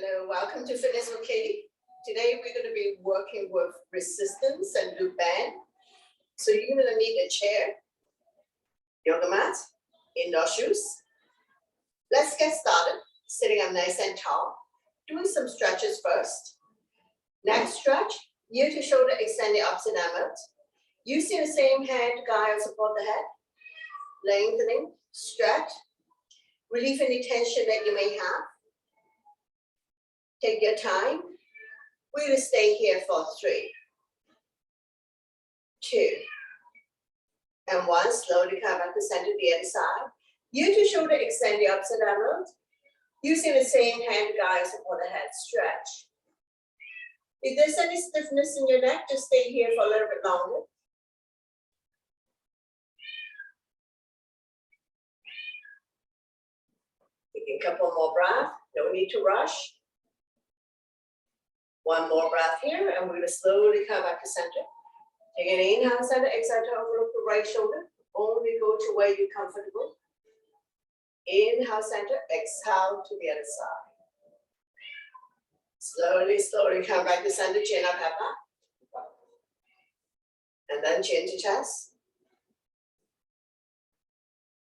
Hello, welcome to Fitness with Katie. Today we're going to be working with resistance and loop band. So you're going to need a chair, yoga mat, indoor shoes. Let's get started. Sitting up nice and tall. Doing some stretches first. Next stretch, ear to shoulder, extend the opposite arm out. Using the same hand to guide or support the head. Lengthening, stretch. Relief any tension that you may have. Take your time. We will stay here for 3, 2, and 1. Slowly come back to center the other side. Ear to shoulder, extend the opposite arm out. Using the same hand to guide or support the head. Stretch. If there's any stiffness in your neck, just stay here for a little bit longer. Taking a couple more breaths. No need to rush. One more breath here, and we're going to slowly come back to center. Take an inhale, center, exhale to overlook the right shoulder. Only go to where you're comfortable. Inhale, center, exhale to the other side. Slowly, slowly come back to center, chin up, head back. And then chin to chest.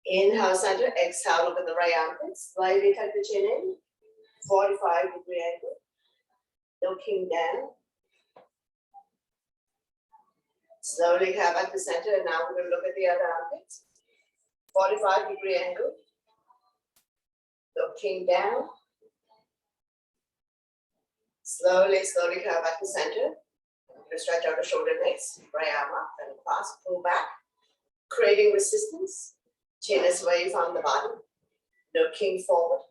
Inhale, center, exhale, look at the right armpit. Slightly tuck the chin in. 45-degree angle. Looking down. Slowly come back to center, and now we're going to look at the other armpit. 45-degree angle. Looking down. Slowly, slowly come back to center. I'm going to stretch out the shoulder next. Right arm up and across, pull back. Creating resistance. Chin is away from the body. Looking forward.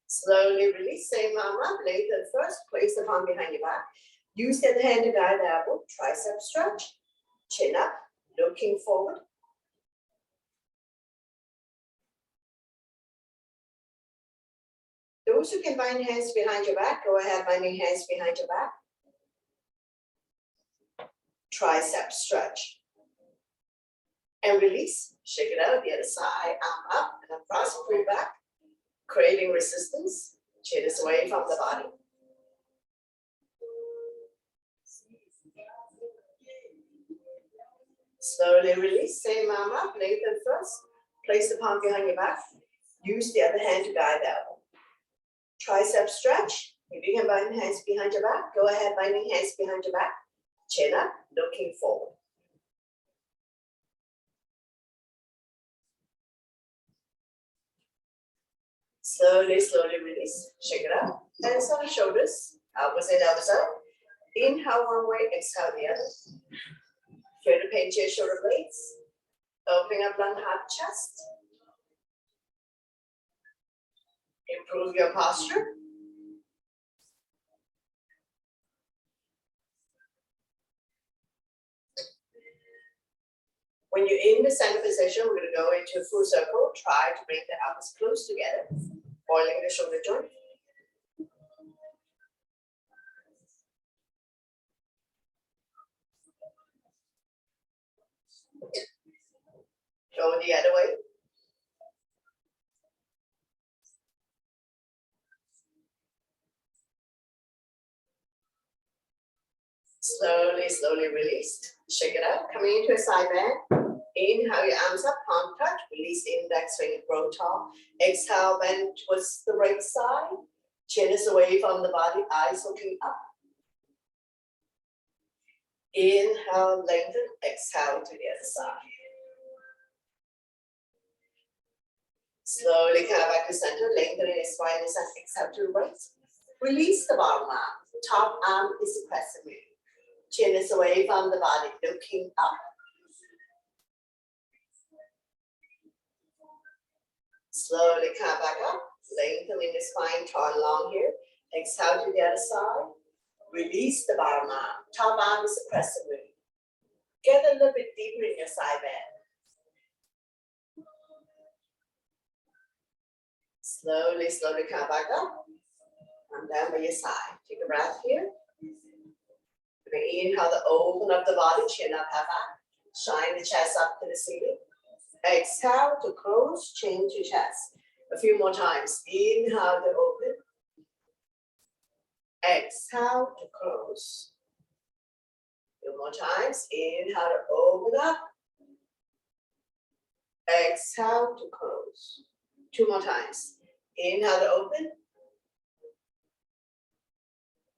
Slowly release, same arm up, lengthen first, place the palm behind your back. Use the other hand to guide the elbow, tricep stretch, chin up, looking forward. Those who can bind hands behind your back, go ahead, binding hands behind your back. Tricep stretch. And release, shake it out, the other side, arm up and across, pull back. Creating resistance, chin is away from the body. Slowly release, same arm up, lengthen first. Place the palm behind your back. Use the other hand to guide the elbow. Tricep stretch. If you can bind hands behind your back, go ahead, binding hands behind your back. Chin up, looking forward. Slowly, slowly release. Shake it up. Hands on the shoulders. Elbows in, elbows out. Inhale one way, exhale the other. Feel the pain to your shoulder blades. Opening up lung, heart, chest. Improve your posture. When you're in the center position, we're going to go into a full circle. Try to bring the elbows close together. Oiling the shoulder joint. Go the other way. Slowly, slowly release. Shake it out. Coming into a side bend. Inhale your arms up, palm touch. Release the index finger, grow tall. Exhale, bend towards the right side. Chin is away from the body, eyes looking up. Inhale, lengthen. Exhale to the other side. Slowly come back to center, lengthening your spine as I exhale to the right. Release the bottom arm. Top arm is a crescent moon. Chin is away from the body, looking up. Slowly come back up, lengthening the spine, turn long here. Exhale to the other side. Release the bottom arm. Top arm is a crescent moon. Get a little bit deeper in your side bend. Slowly, slowly come back up. Come down by your side. Take a breath here. Inhale to open up the body, chin up, half back. Shine the chest up to the ceiling. Exhale to close, chin to chest. A few more times. Inhale to open. Exhale to close. A few more times. Inhale to open up. Exhale to close. Two more times. Inhale to open.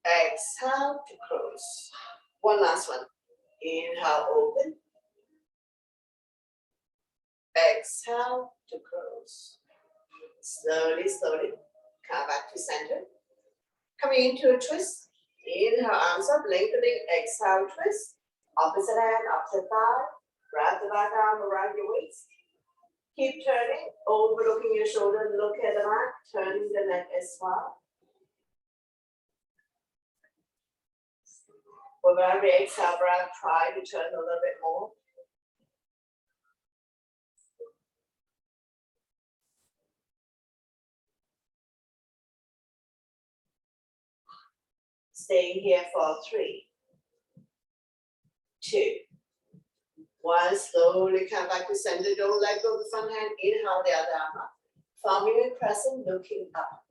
Exhale to close. One last one. Inhale, open. Exhale to close. Slowly, slowly. Come back to center. Coming into a twist. Inhale, arms up, lengthening. Exhale, twist. Opposite hand, opposite thigh. Wrap the back arm around your waist. Keep turning, overlooking your shoulder, look at the mat, turning the neck as well. With every exhale breath, try to turn a little bit more. Staying here for 3, 2, 1. Slowly come back to center. Don't let go of the front hand. Inhale the other arm up. Forming a crescent, looking up.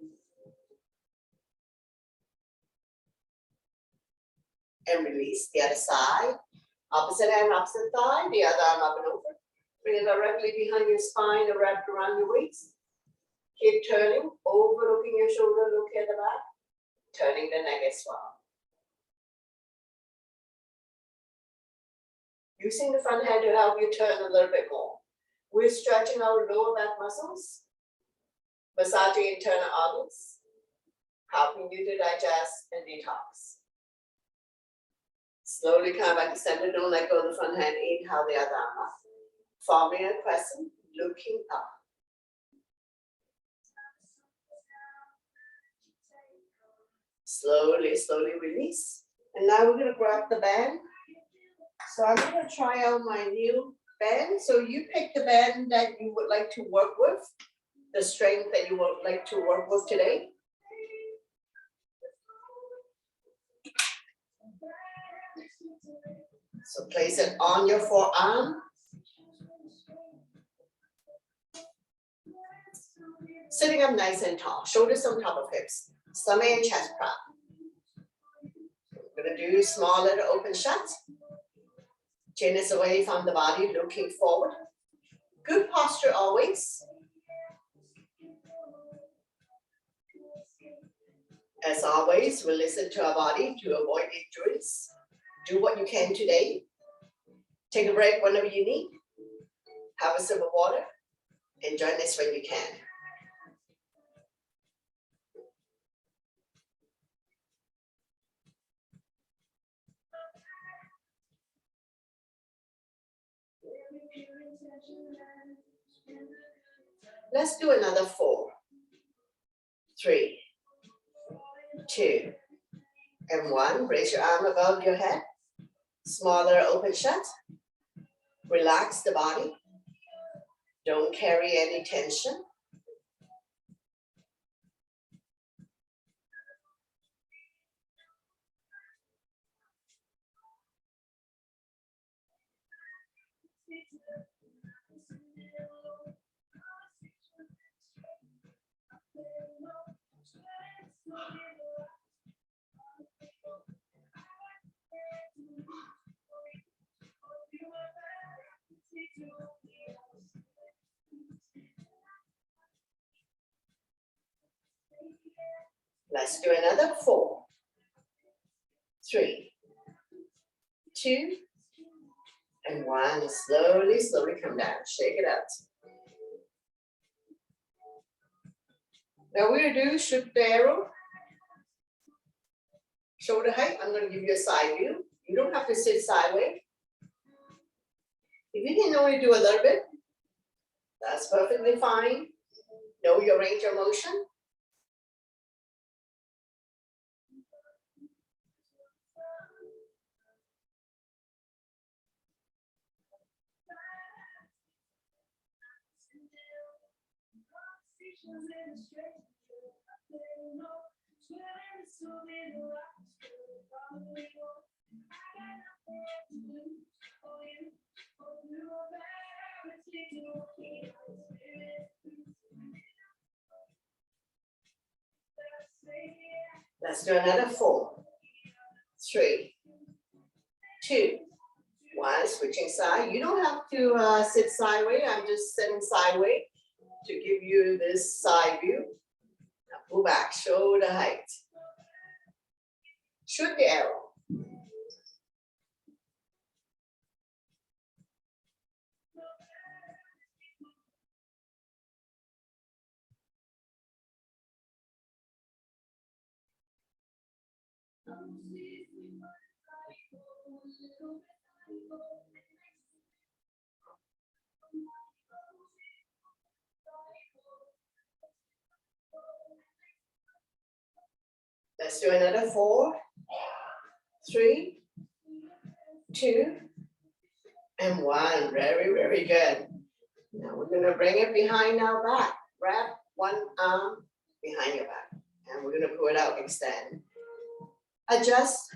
And release the other side. Opposite hand, opposite thigh. The other arm up and over. Bring it directly behind your spine or wrapped around your waist. Keep turning, overlooking your shoulder, look at the back. Turning the neck as well. Using the front hand to help you turn a little bit more. We're stretching our lower back muscles, massaging internal organs, helping you to digest and detox. Slowly come back to center, don't let go of the front hand, inhale the other arm up. Forming a crescent, looking up. Slowly, slowly release. And now we're going to grab the band. So I'm going to try out my new band. So you pick the band that you would like to work with, the strength that you would like to work with today. So place it on your forearm. Sitting up nice and tall, shoulders on top of hips, stomach and chest proud. We're going to do small little open shots. Chin is away from the body, looking forward. Good posture always. As always, we listen to our body to avoid injuries. Do what you can today. Take a break whenever you need. Have a sip of water. And join us when you can. Let's do another 4, 3, 2, and 1. Raise your arm above your head. Smaller open shut. Relax the body. Don't carry any tension. Let's do another 4, 3, 2, and 1. Slowly, slowly come down. Shake it out. Now we're going to do shoot the arrow. Shoulder height. I'm going to give you a side view. You don't have to sit sideways. If you can only do a little bit, that's perfectly fine. Know your range of motion. Let's do another 4, 3, 2, 1. Switching side. You don't have to sit sideways. I'm just sitting sideways to give you this side view. Now pull back, shoulder height. Shoot the arrow. Let's do another 4, 3, 2, and 1. Very, very good. Now we're going to bring it behind our back. Wrap one arm behind your back. And we're going to pull it out, extend. Adjust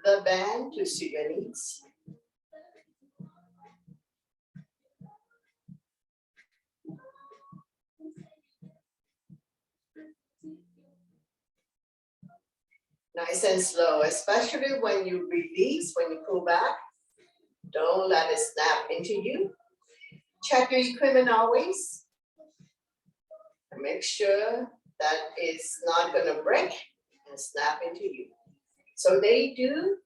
the band to suit your needs. Nice and slow, especially when you release, when you pull back. Don't let it snap into you. Check your equipment always. And make sure that it's not going to break and snap into you. So they do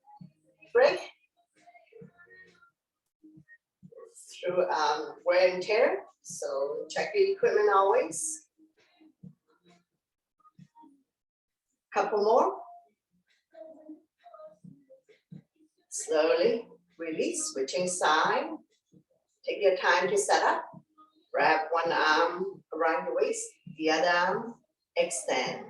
break through wear and tear. So check your equipment always. Couple more. Slowly release, switching side. Take your time to set up. Wrap one arm around the waist, the other arm extend.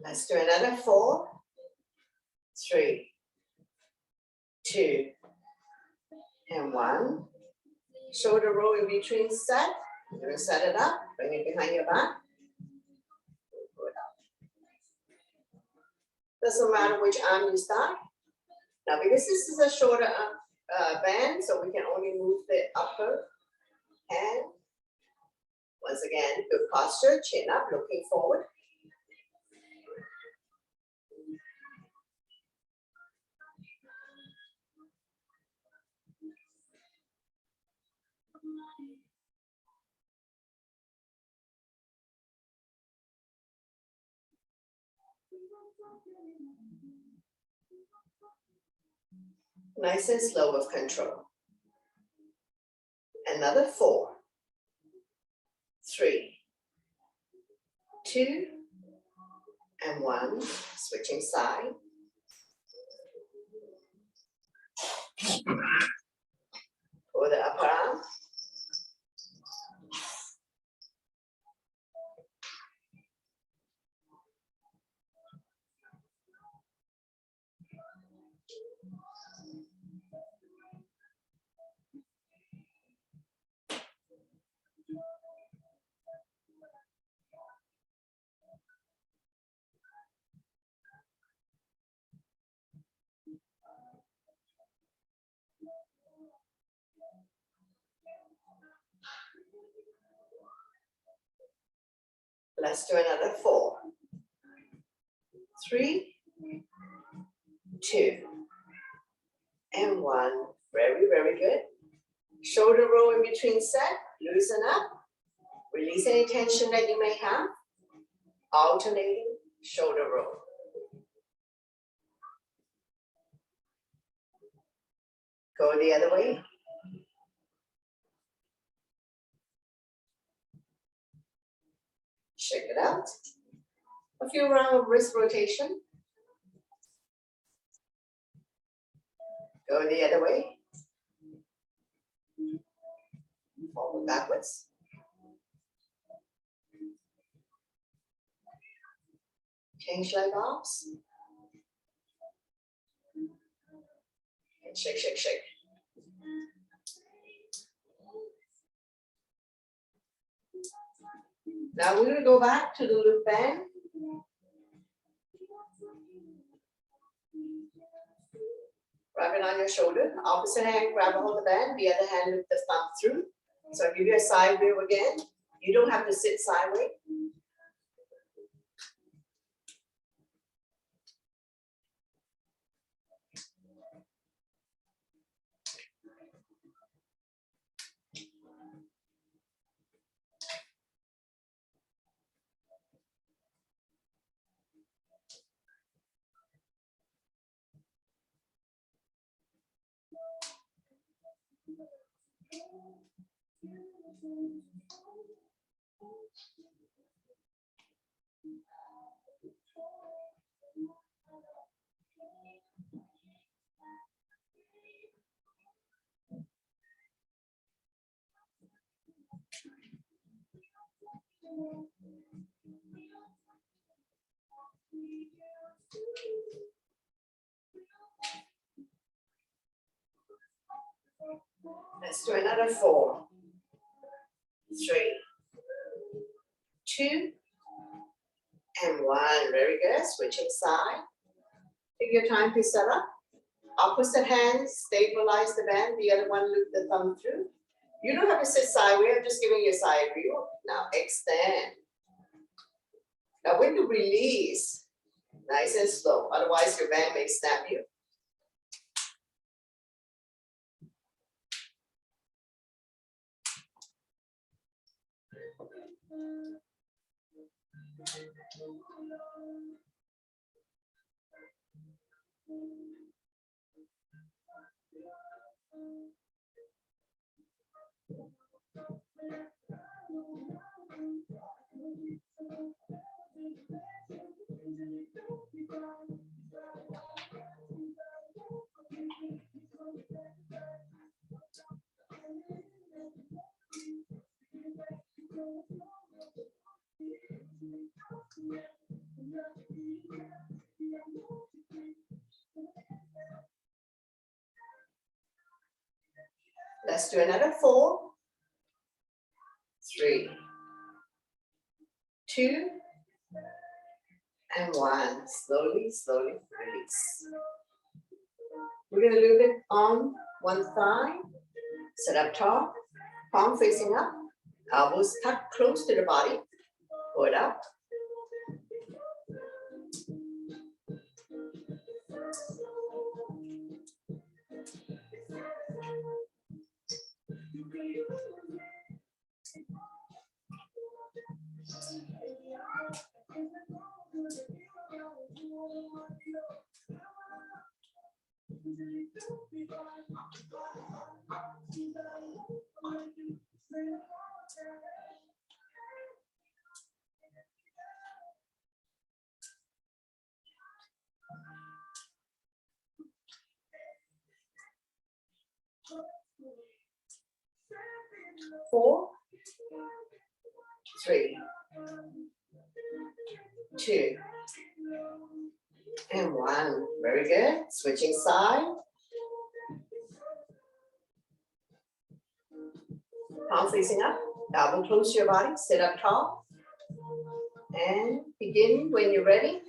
Let's do another 4, 3, 2, and 1. Shoulder roll in between set. You're going to set it up, bring it behind your back. Pull it up. Doesn't matter which arm you start. Now, because this is a shorter band, so we can only move the upper hand. Once again, good posture, chin up, looking forward. Nice and slow with control. Another 4, 3, 2, and 1. Switching side. Pull the upper arm. Let's do another 4, 3, 2, and 1. Very, very good. Shoulder roll in between set. Loosen up. Release any tension that you may have. Alternating shoulder roll. Go the other way. Shake it out. A few rounds of wrist rotation. Go the other way. Forward, backwards. Change leg arms. And shake, shake, shake. Now we're going to go back to the loop band. Grab it on your shoulder. Opposite hand, grab a hold of the band. The other hand, lift the thumb through. So I'll give you a side view again. You don't have to sit sideways. Let's do another 4, 3, 2, and 1. Very good. Switching side. Take your time to set up. Opposite hand, stabilize the band. The other one, loop the thumb through. You don't have to sit sideways. I'm just giving you a side view. Now extend. Now when you release, nice and slow. Otherwise, your band may snap you. Let's do another 4, 3, 2, and 1. Slowly, slowly release. We're going to loop it on one thigh. Sit up tall, palm facing up, elbows tucked close to the body. Pull it up. Four, 3, 2, and 1. Very good. Switching side. Palm facing up, elbow close to your body, sit up tall. And begin when you're ready.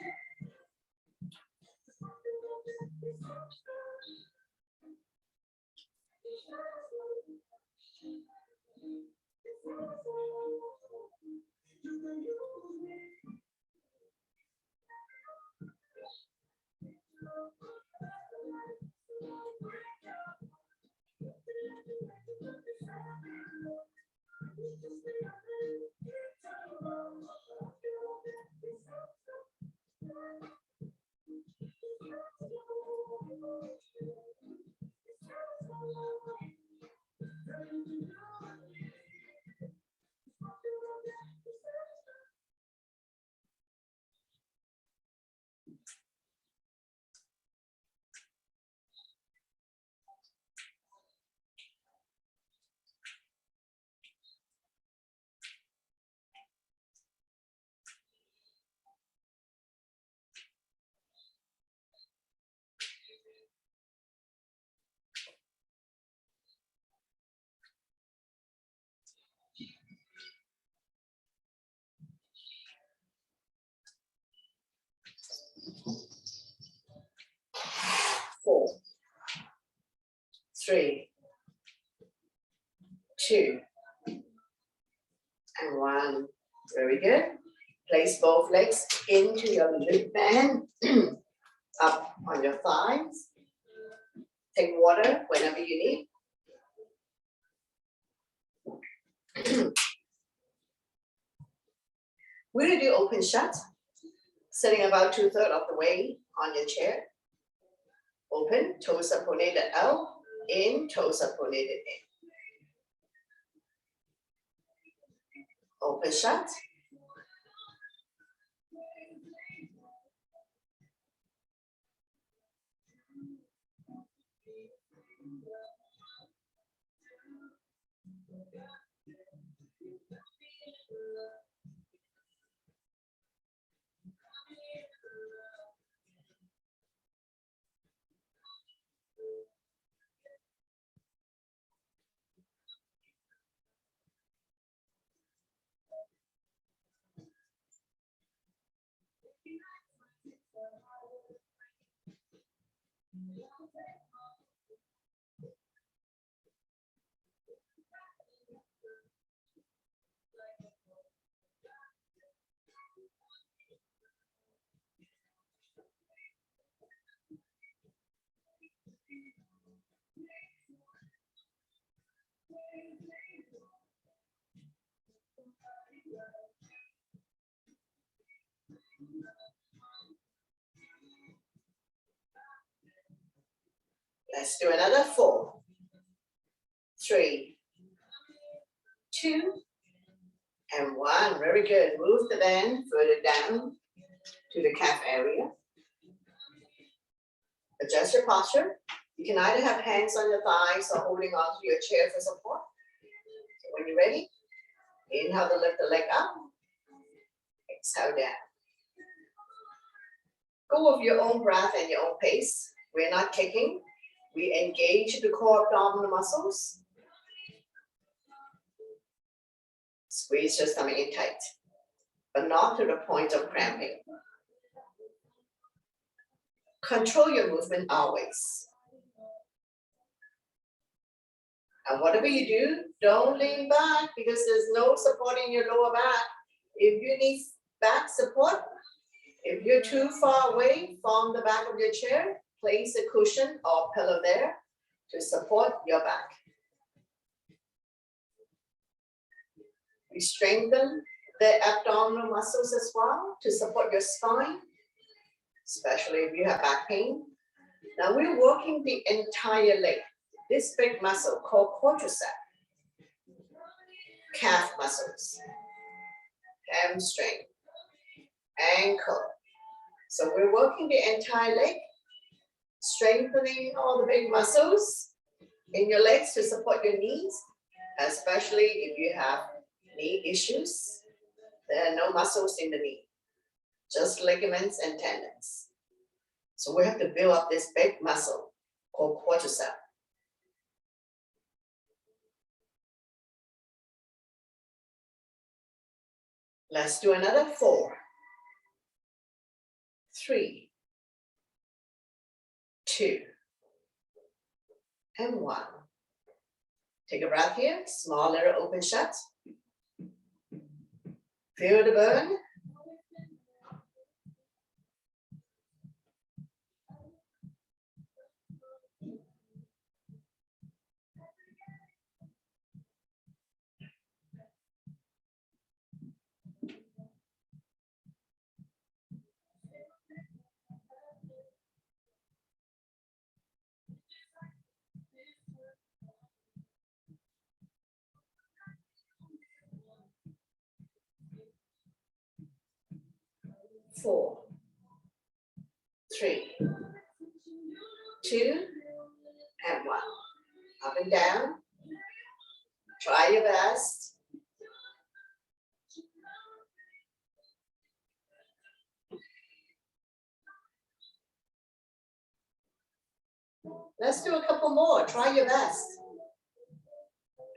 3, 2, and 1. Very good. Place both legs into your loop band, up on your thighs. Take water whenever you need. We're going to do open shut, sitting about 2/3 of the way on your chair. Open, toes supinated out, in, toes supinated in. Open shut. Let's do another 4, 3, 2, and 1. Very good. Move the band further down to the calf area. Adjust your posture. You can either have hands on your thighs or holding onto your chair for support. So when you're ready, inhale to lift the leg up. Exhale down. Go with your own breath and your own pace. We're not kicking. We engage the core abdominal muscles. Squeeze your stomach in tight, but not to the point of cramping. Control your movement always. And whatever you do, don't lean back because there's no support in your lower back. If you need back support, if you're too far away from the back of your chair, place a cushion or pillow there to support your back. We strengthen the abdominal muscles as well to support your spine, especially if you have back pain. Now we're working the entire leg. This big muscle called quadricep, calf muscles, hamstring, ankle. So we're working the entire leg, strengthening all the big muscles in your legs to support your knees, especially if you have knee issues. There are no muscles in the knee, just ligaments and tendons. So we have to build up this big muscle called quadricep. Let's do another 4, 3, 2, and 1. Take a breath here, small little open shut. Feel the burn. Four, 3, 2, and 1. Up and down. Try your best. Let's do a couple more. Try your best.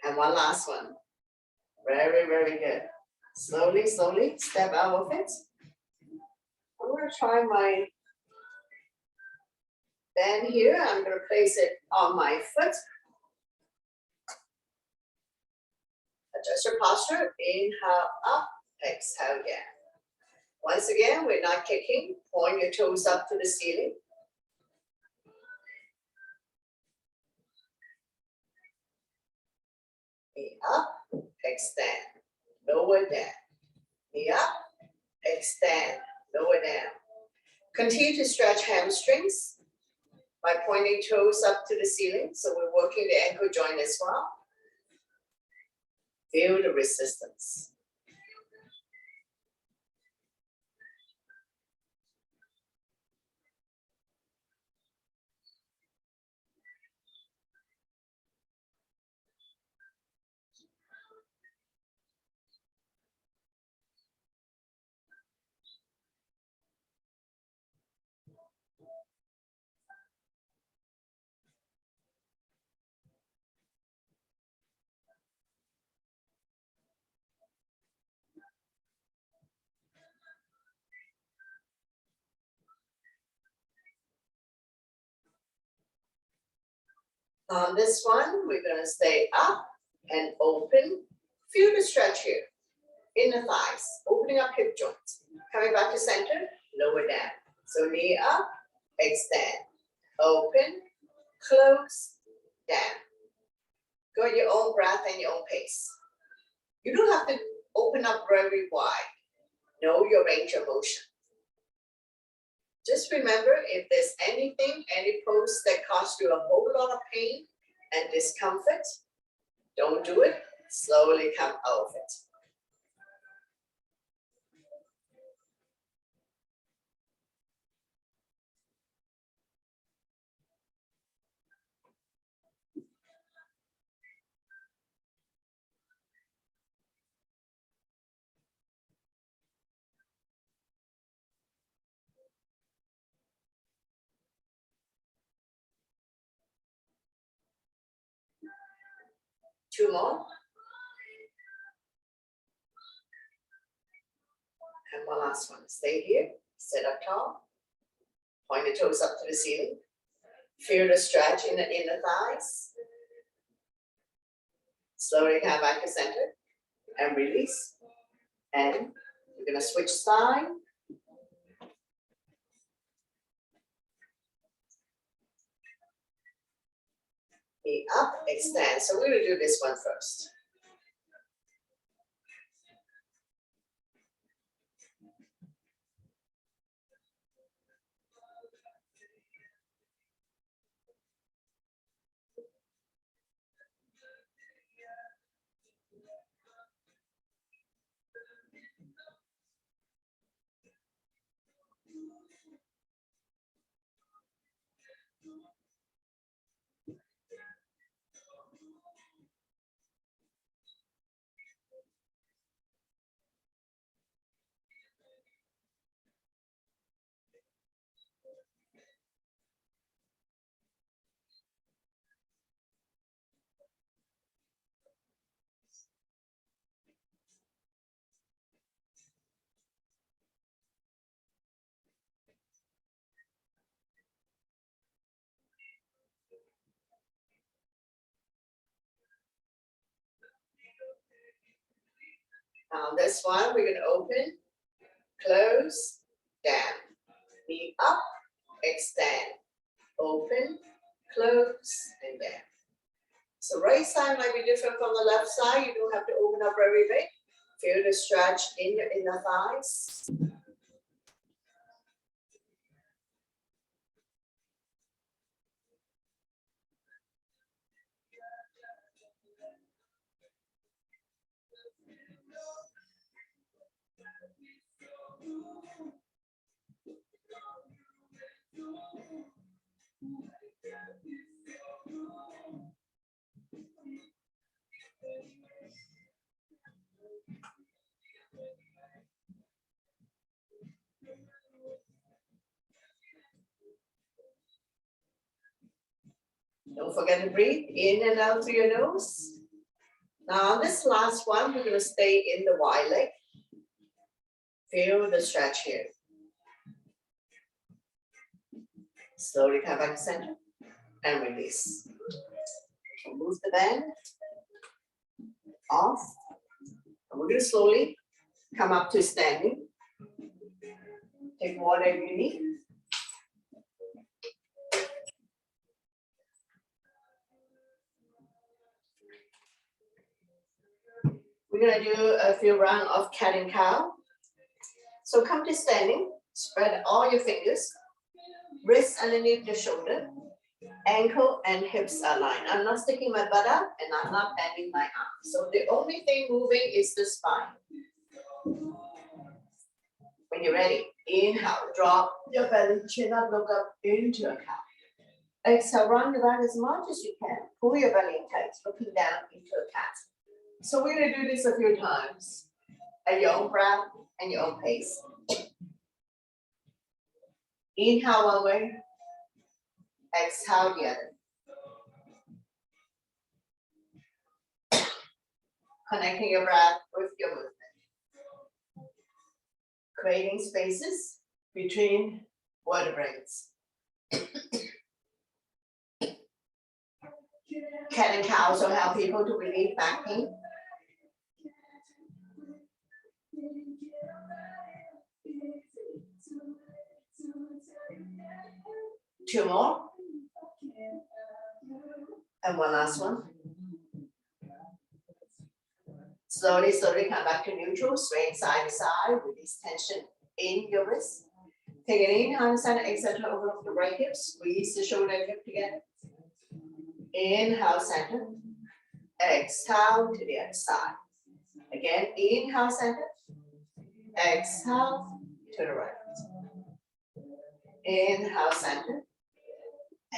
And one last one. Very, very good. Slowly, slowly step out of it. I'm going to try my band here. I'm going to place it on my foot Adjust your posture, inhale up, exhale down. Once again, we're not kicking, point your toes up to the ceiling. Knee up, extend, lower down. Knee up, extend, lower down. Continue to stretch hamstrings by pointing toes up to the ceiling. So we're working the ankle joint as well. Feel the resistance. On this one, we're gonna stay up and open. Feel the stretch here. Inner thighs, opening up hip joints. Coming back to center, lower down. So knee up, extend, open, close, down. Go at your own breath and your own pace. You don't have to open up very wide. Know your range of motion. Just remember, if there's anything, any pose that causes you a whole lot of pain and discomfort, don't do it. Slowly come out of it. Two more. And one last one. Stay here, sit up tall. Point the toes up to the ceiling. Feel the stretch in the inner thighs. Slowly come back to center and release. And we're gonna switch side. Knee up, extend. So we're gonna do this one first. On this one, we're gonna open, close, down. Knee up, extend, open, close, and down. So right side might be different from the left side. You don't have to open up very big. Feel the stretch in your inner thighs. Don't forget to breathe in and out through your nose. Now on this last one, we're gonna stay in the wide leg. Feel the stretch here. Slowly come back to center and release. Move the band off We're gonna slowly come up to standing. Take water if you need. We're gonna do a few rounds of cat and cow. So come to standing, spread all your fingers, wrists underneath the shoulder, ankle and hips aligned. I'm not sticking my butt up and I'm not bending my arm. So the only thing moving is the spine. When you're ready, inhale, drop your belly, chin up, look up into a cow. Exhale, round your back as much as you can. Pull your belly in tight, looking down into a cat. So we're gonna do this a few times at your own breath and your own pace. Inhale one way, exhale the other. Connecting your breath with your movement. Creating spaces between vertebrae. Cat and cow also help people to relieve back pain. Two more. And one last one. Slowly, slowly come back to neutral, swaying side to side, release tension in your wrist. Take an inhale, center, exhale, turn over the right hip, squeeze the shoulder and hip together. Inhale, center, exhale to the other side. Again, inhale, center, exhale to the right. Inhale, center,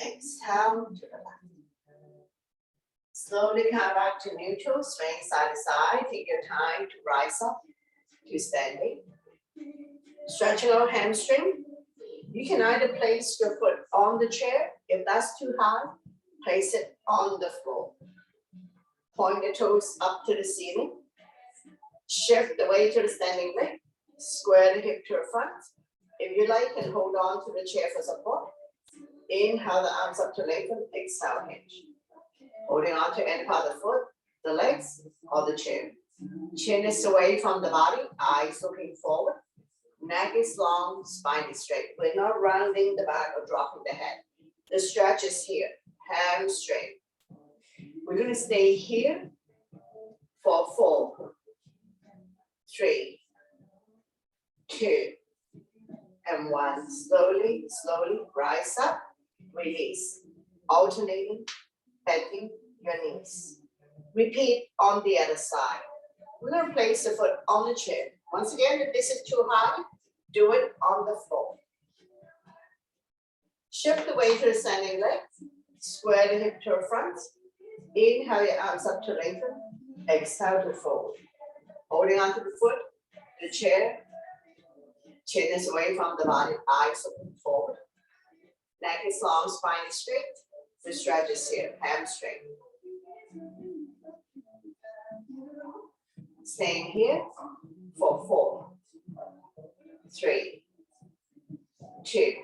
exhale to the left. Slowly come back to neutral, swaying side to side. Take your time to rise up to standing. Stretching out hamstring. You can either place your foot on the chair. If that's too high, place it on the floor. Point the toes up to the ceiling. Shift the weight to the standing leg. Square the hip to the front. If you like, and hold on to the chair for support. Inhale the arms up to lengthen. Exhale, hinge. Holding on to any part of the foot, the legs, or the chair. Chin is away from the body, eyes looking forward. Neck is long, spine is straight. We're not rounding the back or dropping the head. The stretch is here, hamstring. We're going to stay here for 4, 3, 2, and 1. Slowly, slowly rise up, release, alternating, bending your knees. Repeat on the other side. We're going to place the foot on the chair. Once again, if this is too high, do it on the floor. Shift the weight to the standing leg. Square the hip to the front. Inhale your arms up to lengthen. Exhale to fold. Holding onto the foot, the chair. Chin is away from the body, eyes open forward. Neck is long, spine is straight. The stretch is here, hamstring. Staying here for 4, 3, 2,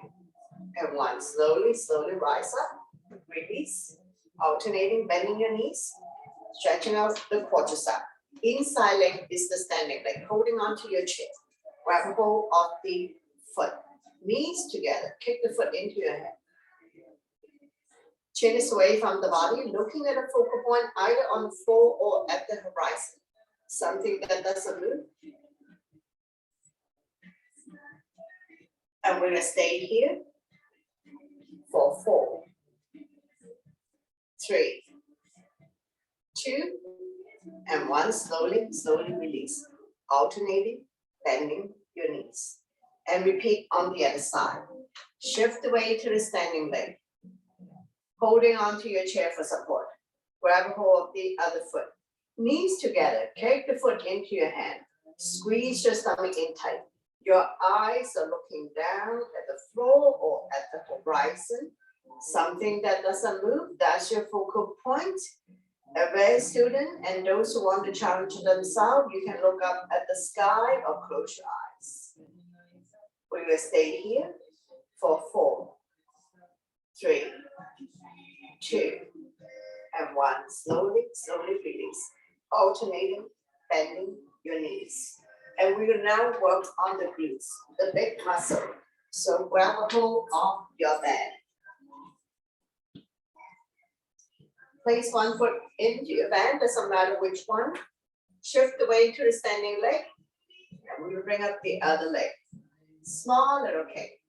and 1. Slowly, slowly rise up, release, alternating, bending your knees, stretching out the quadricep. Inside leg is the standing leg, holding onto your chin. Grab a hold of the foot, knees together, kick the foot into your head. Chin is away from the body, looking at a focal point either on the floor or at the horizon. Something that doesn't move. And we're going to stay here for 4, 3, 2, and 1. Slowly, slowly release. Alternating, bending your knees. And repeat on the other side. Shift the weight to the standing leg. Holding onto your chair for support. Grab hold of the other foot. Knees together, take the foot into your hand. Squeeze your stomach in tight. Your eyes are looking down at the floor or at the horizon. Something that doesn't move, that's your focal point. Every student and those who want to challenge themselves, you can look up at the sky or close your eyes. We will stay here for 4, 3, 2, and 1. Slowly, slowly release. Alternating, bending your the knees. And we will now work on the glutes, the big muscle. So grab a hold of your band. Place one foot into your band, doesn't matter which one. Shift the weight to the standing leg. And we will bring up the other leg. Small little kick.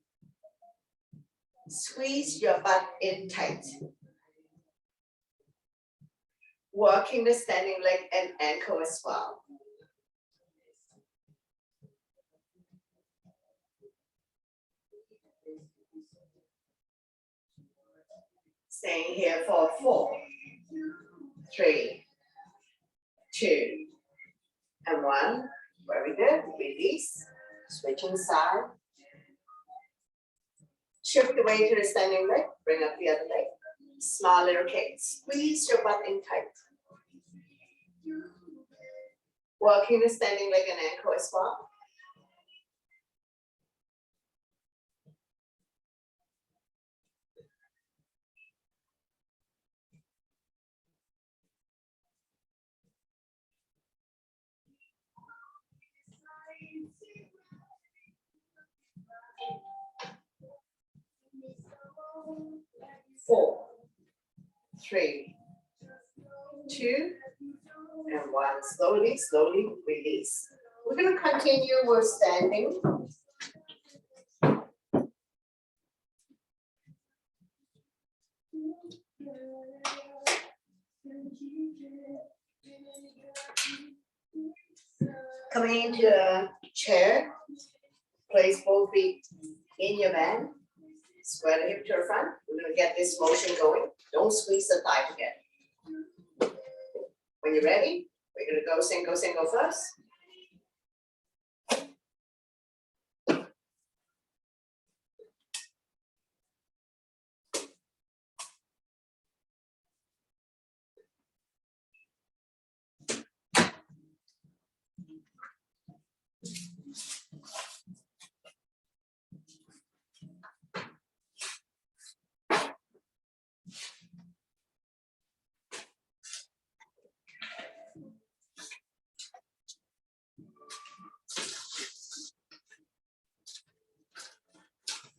Squeeze your butt in tight. Working the standing leg and ankle as well. Staying here for 4, 3, 2, and 1. Very good. Release. Switching side. Shift the weight to the standing leg. Bring up the other leg. Small little kick. Squeeze your butt in tight. Working the standing leg and ankle as well. Four, 3, 2, and 1. Slowly, slowly release. We're going to continue with standing. Coming into a chair, place both feet in your band. Square the hip to the front. We're going to get this motion going. Don't squeeze the thigh together. When you're ready, we're going to go single, single first.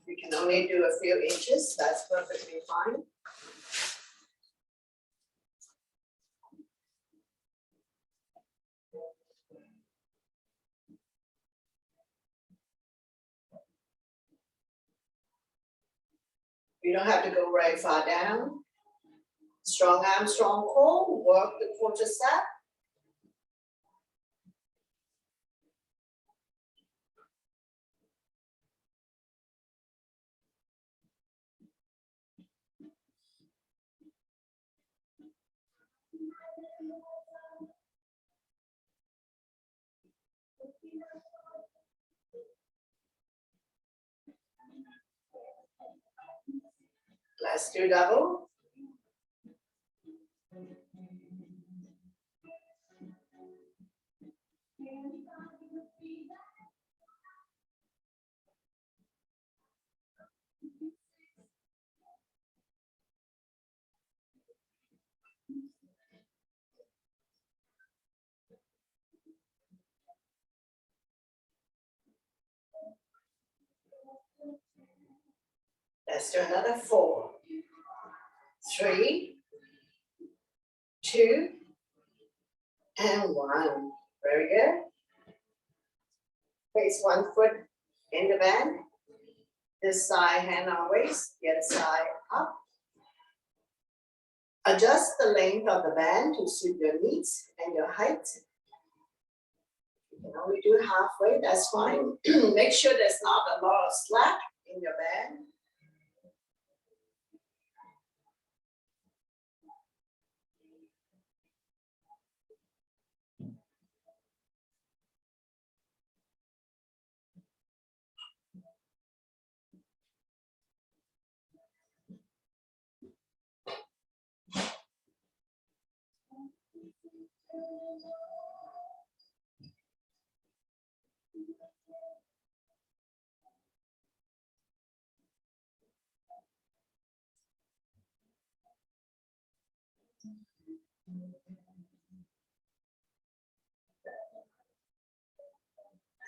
You can only do a few inches, that's perfectly fine. You don't have to go very far down. Strong arm, strong core, work the quadricep. Let's do double. Let's do another 4, 3, 2, and 1. Very good. Place one foot in the band. This side, hand on waist, the other side up. Adjust the length of the band to suit your needs and your height. You can only do halfway, that's fine. Make sure there's not a lot of slack in your band.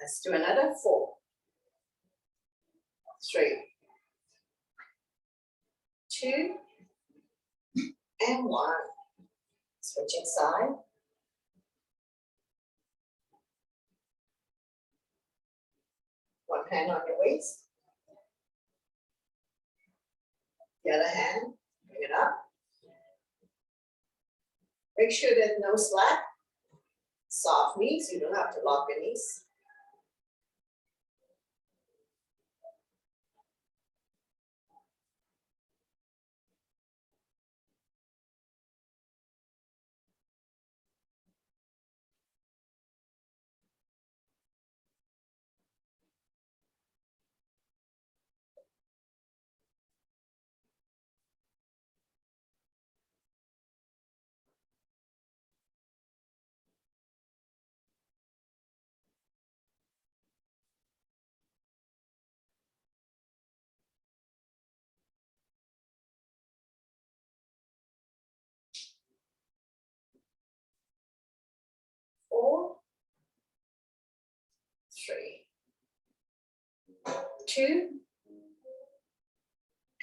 Let's do another 4, 3, 2, and 1. Switching side. One hand on your waist. The other hand, bring it up. Make sure there's no slack. Soft knees, you don't have to lock your knees. Four, 3, 2,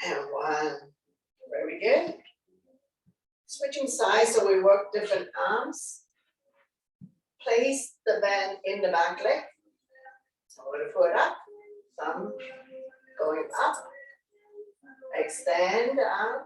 and 1. Very good. Switching sides, so we work different arms. Place the band in the back leg. Hold the foot up, thumb going up. Extend the arm.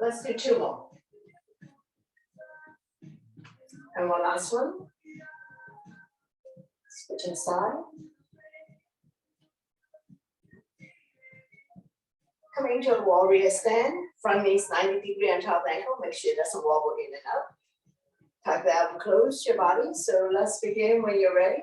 Let's do 2 more. And one last one. Switching side. Coming to a warrior stand. Front knees 90 degrees on top of the ankle. Make sure it doesn't wobble in and out. Tuck the elbow close to your body. So let's begin when you're ready.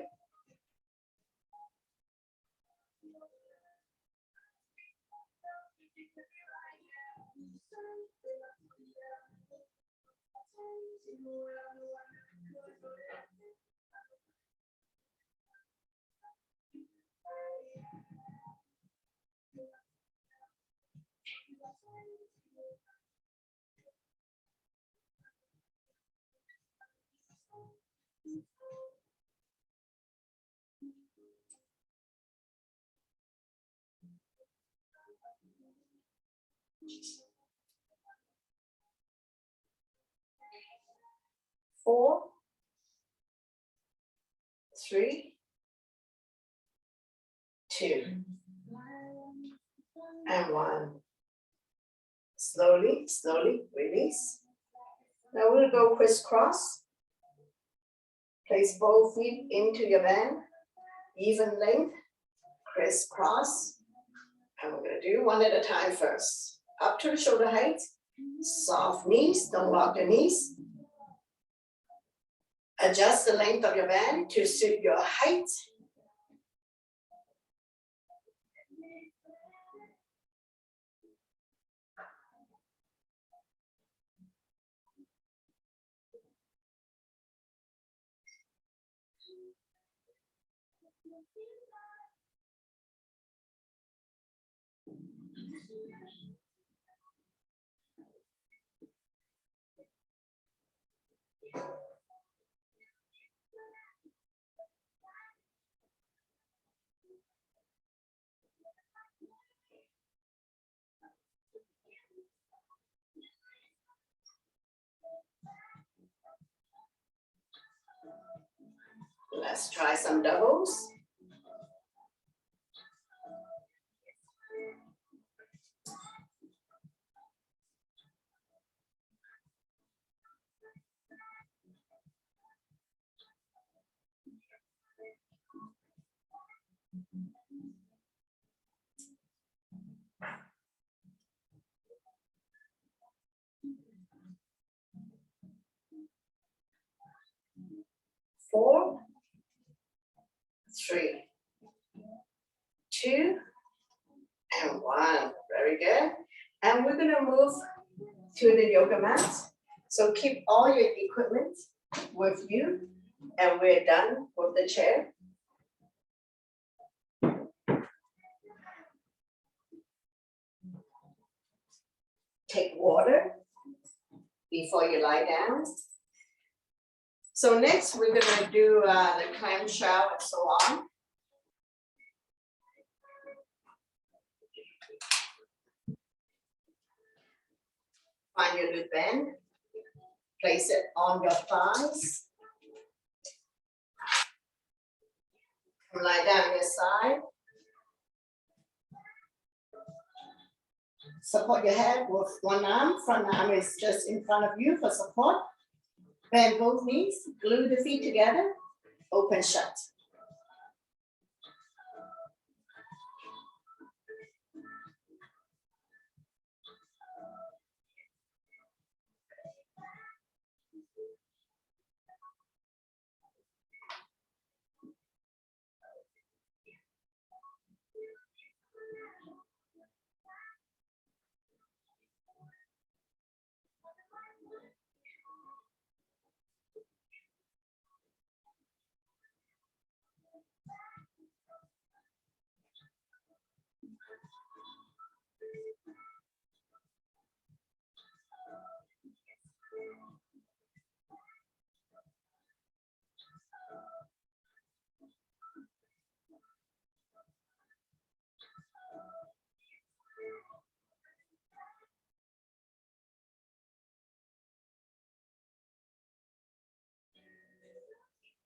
Four, 3, 2, and 1. Slowly, slowly release. Now we'll go crisscross. Place both feet into your band, even length, crisscross. And we're going to do one at a time first. Up to the shoulder height, soft knees, don't lock the knees. Adjust the length of your band to suit your height. Let's try some doubles. And we're gonna move to the yoga mat. So keep all your equipment with you, and we're done with the chair. Take water before you lie down. So next, we're gonna do the clamshell and so on. Find your loop band, place it on your thighs. Lie down on your side. Support your head with one arm. Front arm is just in front of you for support. Bend both knees, glue the feet together, open shut.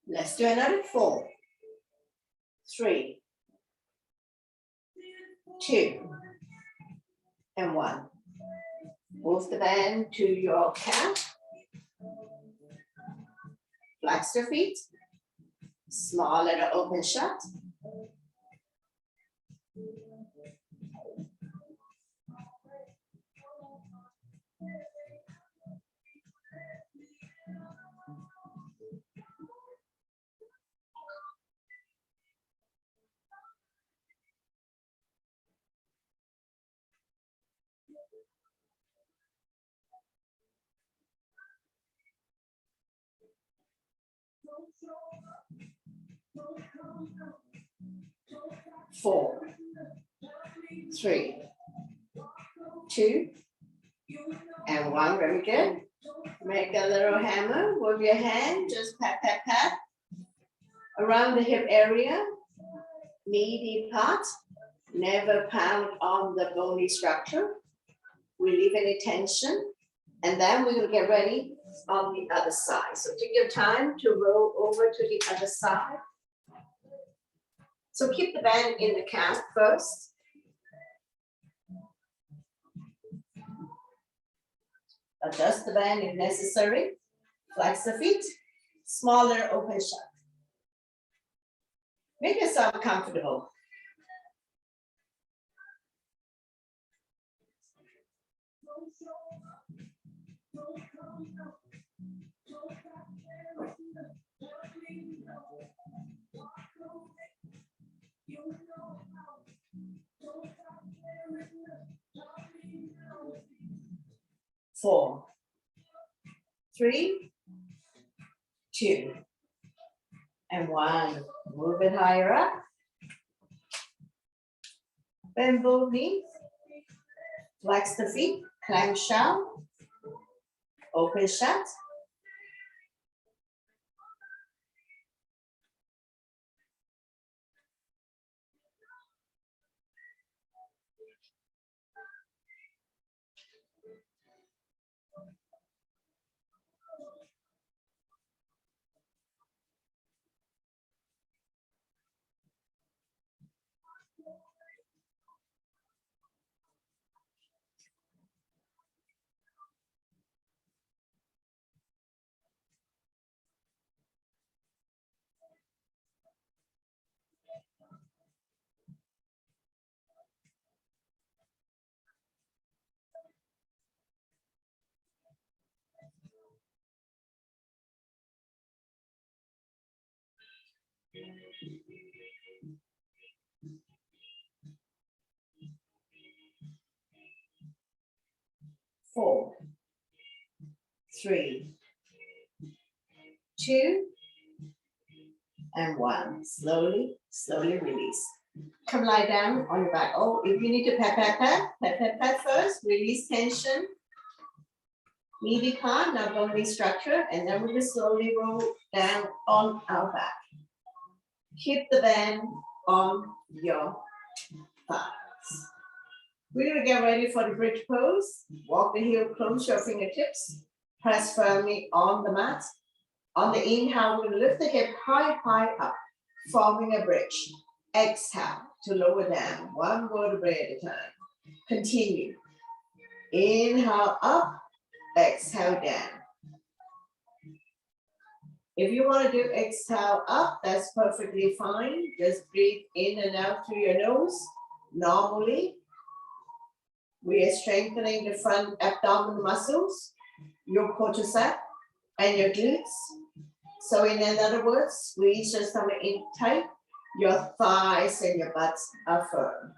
Let's do another 4, 3, 2, and 1. Move the band to your calf. Flex the feet. Small little open shut. Four, 3, 2, and 1. Very good. Make a little hammer with your hand. Just pat, pat, pat around the hip area, meaty part. Never pound on the bony structure. Relieve any tension. And then we're going to get ready on the other side. So take your time to roll over to the other side. So keep the band in the calf first. Adjust the band if necessary. Flex the feet. Smaller open shut. Make yourself comfortable. Four, 3, 2, and 1. Move it higher up. Bend both knees. Flex the feet. Clamshell. Open shut. 4, 3, 2, and 1. Slowly, slowly release. Come lie down on your back. Oh, if you need to pat first, release tension. Knee decline, now bone restructure, and then we're going to slowly roll down on our back. Keep the band on your thighs. We're going to get ready for the bridge pose. Walk the heel, close your fingertips. Press firmly on the mat. On the inhale, we're going to lift the hip high, high up, forming a bridge. Exhale to lower down, one vertebrae at a time. Continue. Inhale up, exhale down. If you want to do exhale up, that's perfectly fine. Just breathe in and out through your nose. Normally, we are strengthening the front abdominal muscles, your quadricep and your glutes. So in other words, squeeze your stomach in tight, your thighs and your butts are firm.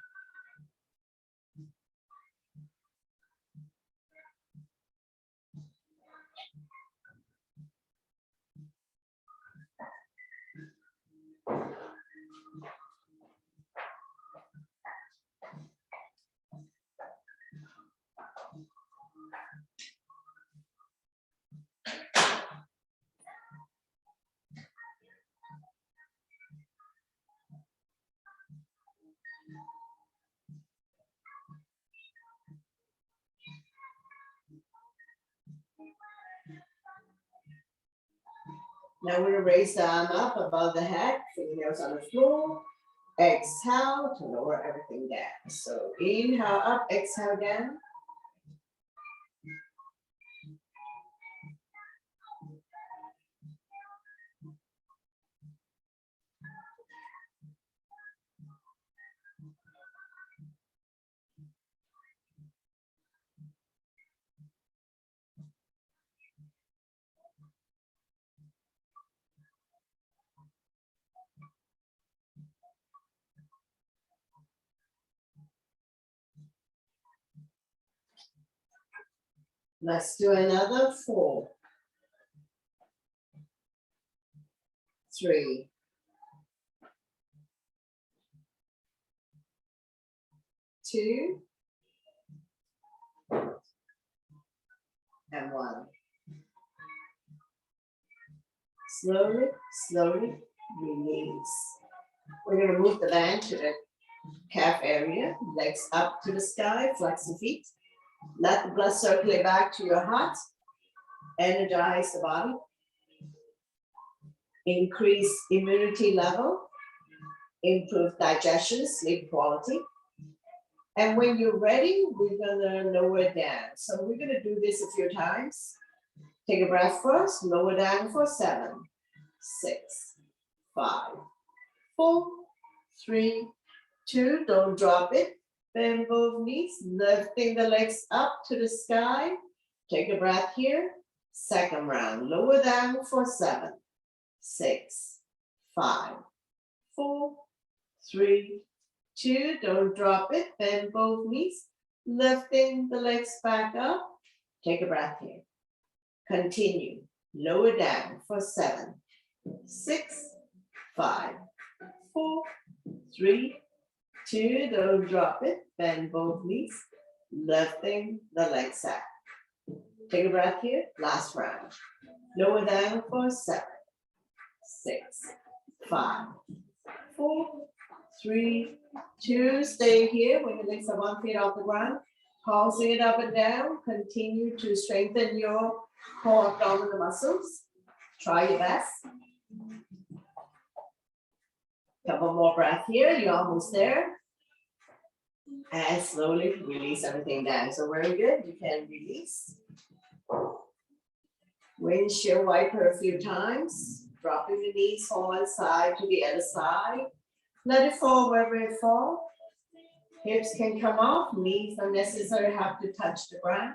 Now we're going to raise the arm up above the head, fingernails on the floor. Exhale to lower everything down. So inhale up, exhale down. Let's do another 4, 3, 2, and 1. Slowly, slowly release. We're going to move the band to the calf area, legs up to the sky, flex the feet. Let the blood circulate back to your heart. Energize the body. Increase immunity level. Improve digestion, sleep quality. And when you're ready, we're gonna lower it down. So we're gonna do this a few times. Take a breath first, lower down for 7, 6, 5, 4, 3, 2, don't drop it. Bend both knees, lifting the legs up to the sky. Take a breath here. Second round, lower down for 7, 6, 5, 4, 3, 2, don't drop it. Bend both knees, lifting the legs back up. Take a breath here. Continue, lower down for 7, 6, 5, 4, 3, 2, don't drop it. Bend both knees, lifting the legs up. Take a breath here, last round. Lower down for 7, 6, 5, 4, 3, 2, stay here when your legs are 1 foot off the ground. Pulsing it up and down, continue to strengthen your core abdominal muscles. Try your best. Couple more breaths here, you're almost there. And slowly release everything down. So very good, you can release. Windshield wiper a few times, dropping the knees from one side to the other side. Let it fall wherever it falls. Hips can come off, knees don't necessarily have to touch the ground.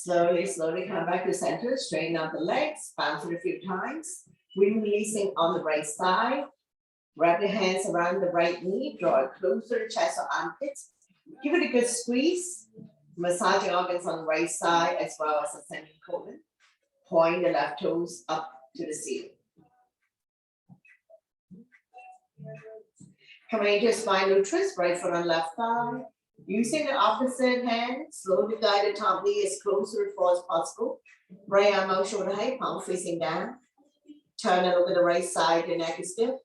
Slowly, slowly come back to center, straighten out the legs, bounce it a few times. Wind releasing on the right side. Wrap your hands around the right knee, draw it closer to chest or armpits. Give it a good squeeze. Massaging organs on the right side as well as ascending colon. Point the left toes up to the ceiling. Coming into spinal twist, right foot on left thigh. Using the opposite hand, slowly guide the top knee as close to the floor as possible. Right arm out shoulder height, palm facing down. Turn it over the right side, your neck is stiff.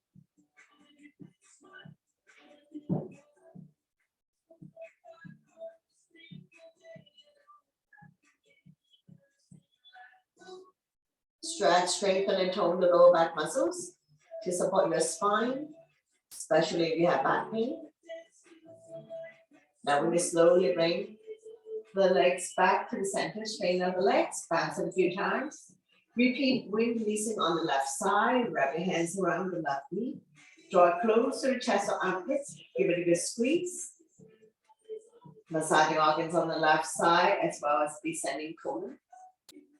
Stretch, strengthen, and tone the lower back muscles to support your spine, especially if you have back pain. Now we're going to slowly bring the legs back to the center, straighten out the legs, bounce it a few times. Repeat wind releasing on the left side, wrap your hands around the left knee. Draw it close to the chest or armpits, give it a good squeeze. Massaging organs on the left side as well as descending colon.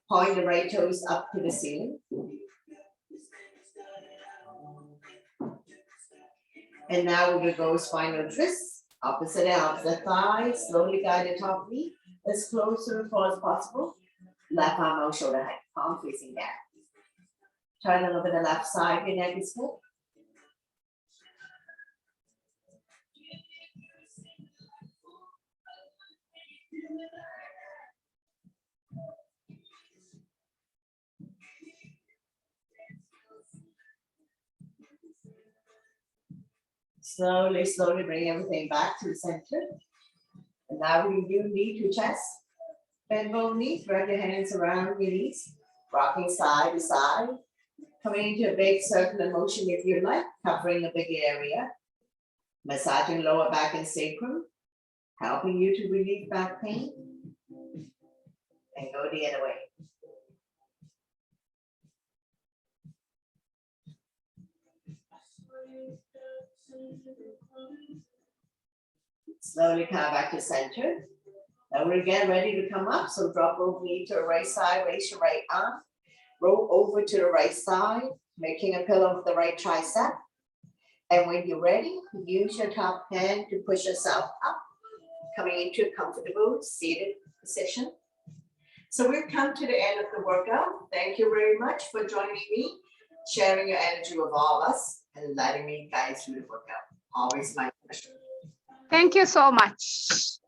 Point the right toes up to the ceiling. And now we're going to go spinal twist, opposite thigh, slowly guide the top knee as close to the floor as possible. Left arm out shoulder height, palm facing down. Turn it over the left side, your neck is full. Slowly, slowly bring everything back to the center. And now we do knee to chest. Bend both knees, wrap your hands around your knees, rocking side to side. Coming into a big circular motion if you like, covering a big area. Massaging lower back and sacrum, helping you to relieve back pain. And go the other way. Slowly come back to center. Now we're again ready to come up. So drop both knees to the right side, raise your right arm. Roll over to the right side, making a pillow with the right tricep. And when you're ready, use your top hand to push yourself up, coming into a comfortable seated position. So we've come to the end of the workout. Thank you very much for joining me, sharing your energy with all of us, and letting me guide through the workout. Always my pleasure. Thank you so much.